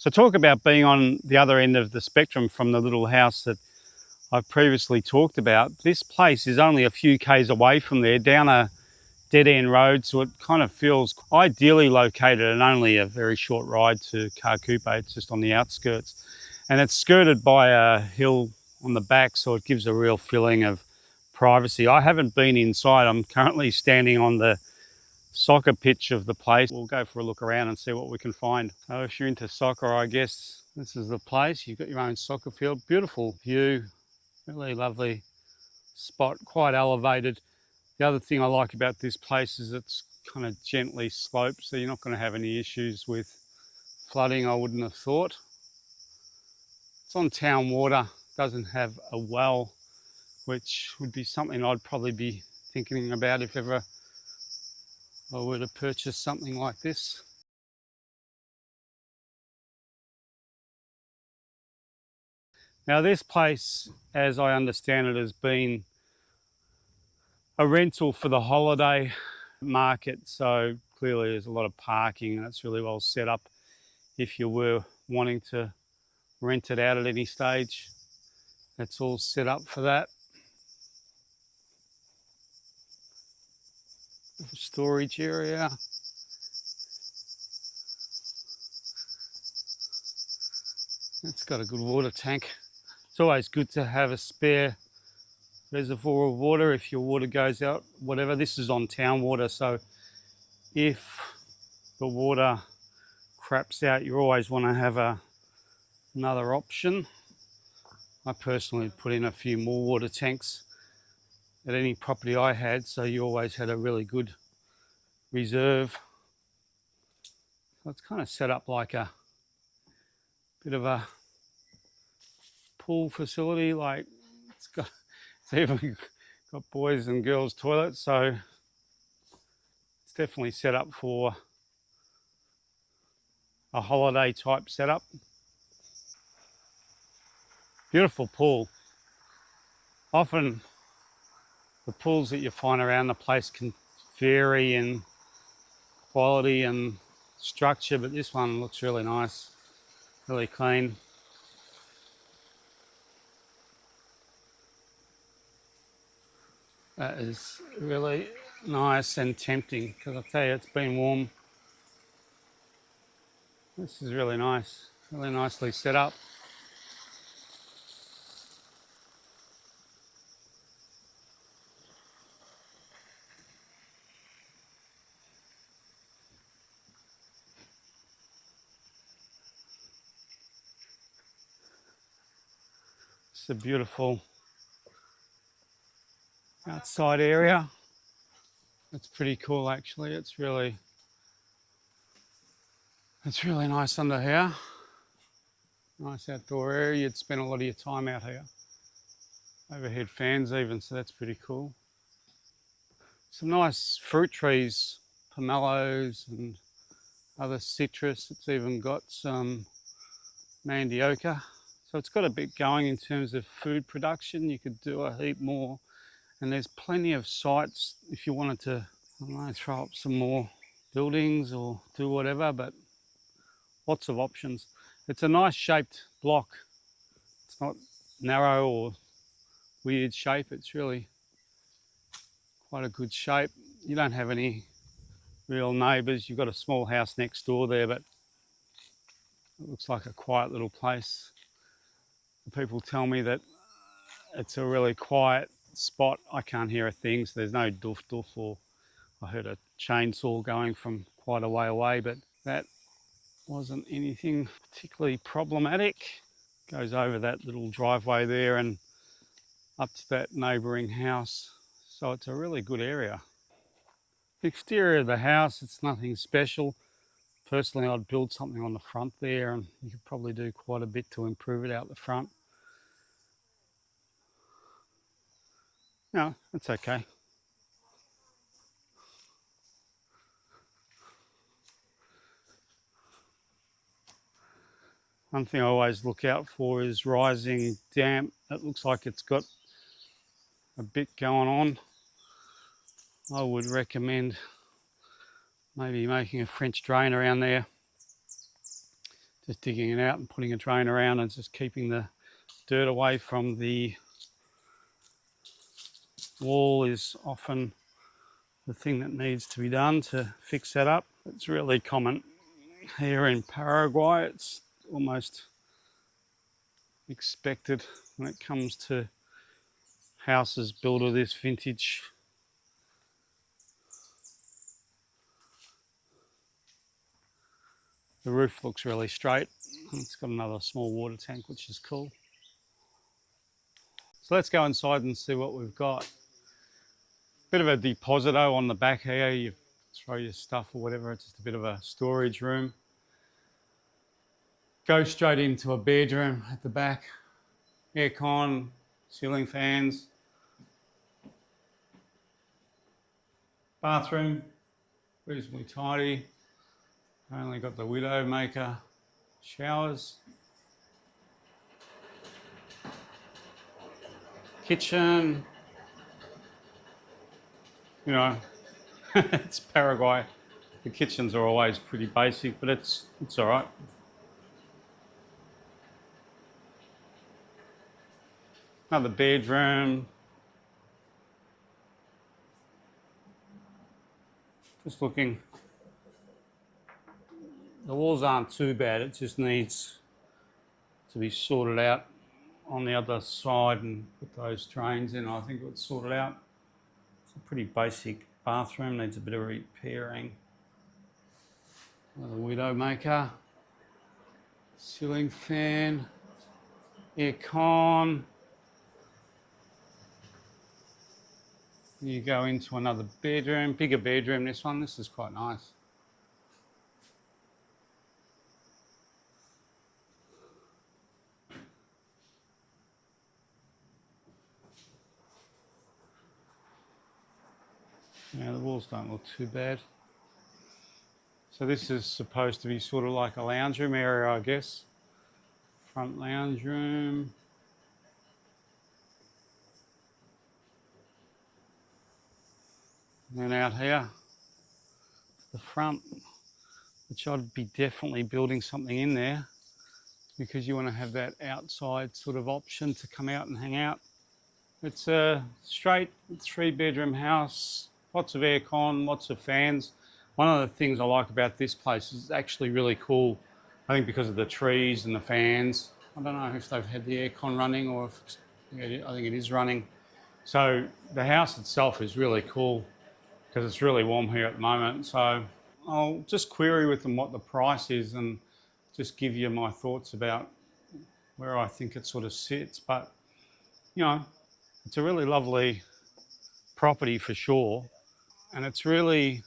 So talk about being on the other end of the spectrum from the little house that I've previously talked about. This place is only a few k's away from there, down a dead-end road, so it kind of feels ideally located and only a very short ride to Caacupe. It's just on the outskirts. And it's skirted by a hill on the back, so it gives a real feeling of privacy. I haven't been inside. I'm currently standing on the soccer pitch of the place. We'll go for a look around and see what we can find. So if you're into soccer, I guess this is the place. You've got your own soccer field. Beautiful view, really lovely spot, quite elevated. The other thing I like about this place is it's kind of gently sloped, so you're not going to have any issues with flooding, I wouldn't have thought. It's on town water, doesn't have a well, which would be something I'd probably be thinking about if ever I were to purchase something like this. Now this place, as I understand it, has been a rental for the holiday market, so clearly there's a lot of parking and it's really well set up if you were wanting to rent it out at any stage. It's all set up for that. Storage area. It's got a good water tank. It's always good to have a spare reservoir of water if your water goes out, whatever. This is on town water, so if the water craps out, you always want to have another option. I personally put in a few more water tanks at any property I had, so you always had a really good reserve. So it's kind of set up like a bit of a pool facility, like it's even got boys and girls toilets, so it's definitely set up for a holiday type setup. Beautiful pool. Often the pools that you find around the place can vary in quality and structure, but this one looks really nice, really clean. That is really nice and tempting, because I'll tell you, it's been warm. This is really nice, really nicely set up. It's a beautiful outside area. It's pretty cool actually. It's really nice under here. Nice outdoor area. You'd spend a lot of your time out here. Overhead fans even, so that's pretty cool. Some nice fruit trees, pomelos and other citrus. It's even got some mandioca. So it's got a bit going in terms of food production. You could do a heap more. And there's plenty of sites if you wanted to, I don't know, throw up some more buildings or do whatever, but lots of options. It's a nice shaped block. It's not narrow or weird shape. It's really quite a good shape. You don't have any real neighbours. You've got a small house next door there, but it looks like a quiet little place. People tell me that it's a really quiet spot. I can't hear a thing, so there's no doof doof, or I heard a chainsaw going from quite a way away, but that wasn't anything particularly problematic. Goes over that little driveway there and up to that neighbouring house. So it's a really good area. The exterior of the house, it's nothing special. Personally, I'd build something on the front there, and you could probably do quite a bit to improve it out the front. No, that's okay. One thing I always look out for is rising damp. It looks like it's got a bit going on. I would recommend maybe making a French drain around there Just digging it out and putting a drain around and just keeping the dirt away from the wall is often the thing that needs to be done to fix that up. It's really common here in Paraguay. It's almost expected when it comes to houses built of this vintage. The roof looks really straight. It's got another small water tank, which is cool. So let's go inside and see what we've got. Bit of a deposito on the back here. You throw your stuff or whatever. It's just a bit of a storage room. Go straight into a bedroom at the back. Aircon, ceiling fans. Bathroom, reasonably tidy. Only got the Widowmaker showers. Kitchen. You know, it's Paraguay. The kitchens are always pretty basic, but it's all right. Another bedroom. Just looking. The walls aren't too bad. It just needs to be sorted out on the other side and put those drains in. I think it's sorted out. It's a pretty basic bathroom. Needs a bit of repairing. Another Widowmaker. Ceiling fan. Aircon. You go into another bedroom, bigger bedroom, this one. This is quite nice. Yeah, the walls don't look too bad. So this is supposed to be sort of like a lounge room area, I guess. Front lounge room. And then out here, the front, which I'd be definitely building something in there because you want to have that outside sort of option to come out and hang out. It's a straight 3-bedroom house, lots of aircon, lots of fans. One of the things I like about this place is it's actually really cool. I think because of the trees and the fans. I don't know if they've had the aircon running or if I think it is running. So the house itself is really cool because it's really warm here at the moment. So I'll just query with them what the price is and just give you my thoughts about where I think it sort of sits. But, you know, it's a really lovely property for sure. And it's really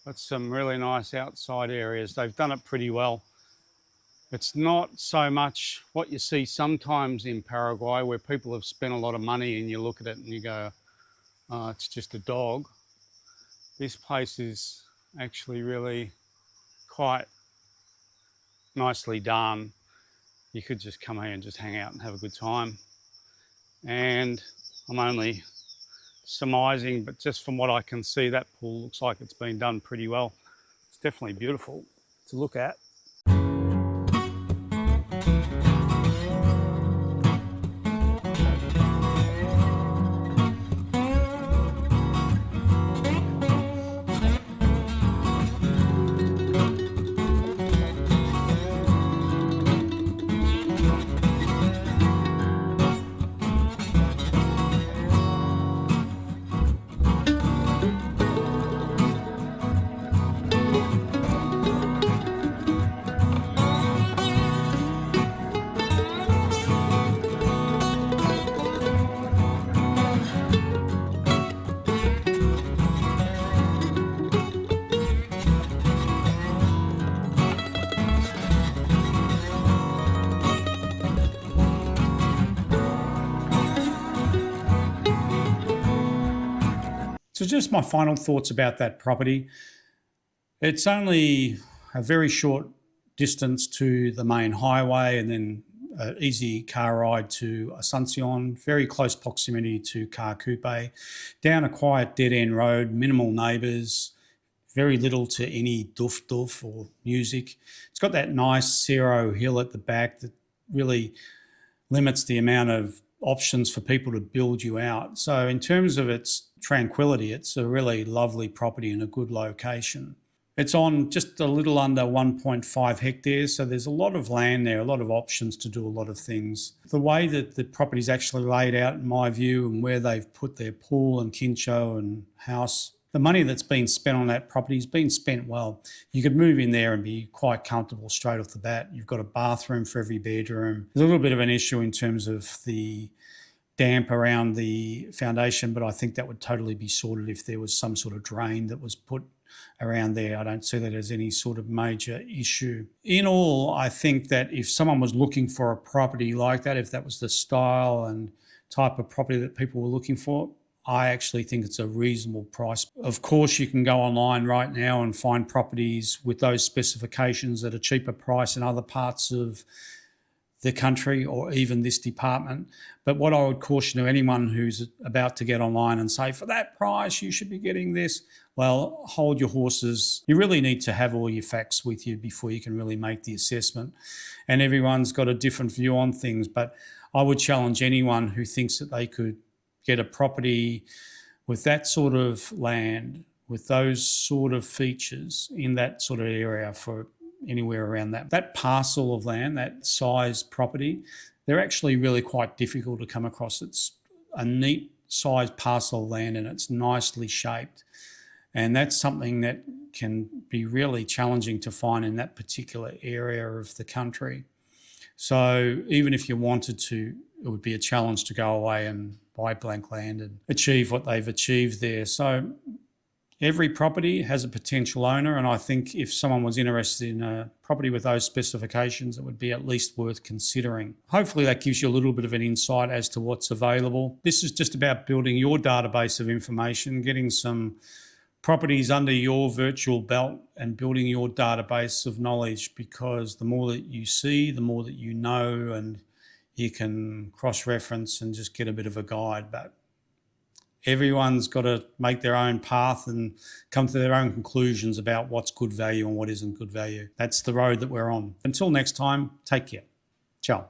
got some really nice outside areas. They've done it pretty well. It's not so much what you see sometimes in Paraguay where people have spent a lot of money and you look at it and you go, oh, it's just a dog. This place is actually really quite nicely done. You could just come here and just hang out and have a good time. And I'm only surmising, but just from what I can see, that pool looks like it's been done pretty well. It's definitely beautiful to look at. So just my final thoughts about that property. It's only a very short distance to the main highway and then an easy car ride to Asuncion, very close proximity to Caacupe, down a quiet dead-end road, minimal neighbours, very little to any doof or music. It's got that nice Cerro hill at the back that really limits the amount of options for people to build you out. So in terms of its tranquility, it's a really lovely property in a good location. It's on just a little under 1.5 hectares, so there's a lot of land there, a lot of options to do a lot of things. The way that the property's actually laid out, in my view, and where they've put their pool and quincho and house, the money that's been spent on that property has been spent well. You could move in there and be quite comfortable straight off the bat. You've got a bathroom for every bedroom. There's a little bit of an issue in terms of the damp around the foundation, but I think that would totally be sorted if there was some sort of drain that was put around there. I don't see that as any sort of major issue. In all, I think that if someone was looking for a property like that, if that was the style and type of property that people were looking for, I actually think it's a reasonable price. Of course, you can go online right now and find properties with those specifications at a cheaper price in other parts of the country or even this department. But what I would caution to anyone who's about to get online and say, for that price, you should be getting this, well, hold your horses. You really need to have all your facts with you before you can really make the assessment. And everyone's got a different view on things, but I would challenge anyone who thinks that they could get a property with that sort of land, with those sort of features in that sort of area for anywhere around that parcel of land, that size property, they're actually really quite difficult to come across. It's a neat sized parcel of land and it's nicely shaped. And that's something that can be really challenging to find in that particular area of the country. So even if you wanted to, it would be a challenge to go away and buy blank land and achieve what they've achieved there. So every property has a potential owner, and I think if someone was interested in a property with those specifications, it would be at least worth considering. Hopefully that gives you a little bit of an insight as to what's available. This is just about building your database of information, getting some properties under your virtual belt and building your database of knowledge, because the more that you see, the more that you know, and you can cross-reference and just get a bit of a guide. But everyone's got to make their own path and come to their own conclusions about what's good value and what isn't good value. That's the road that we're on. Until next time, take care. Ciao.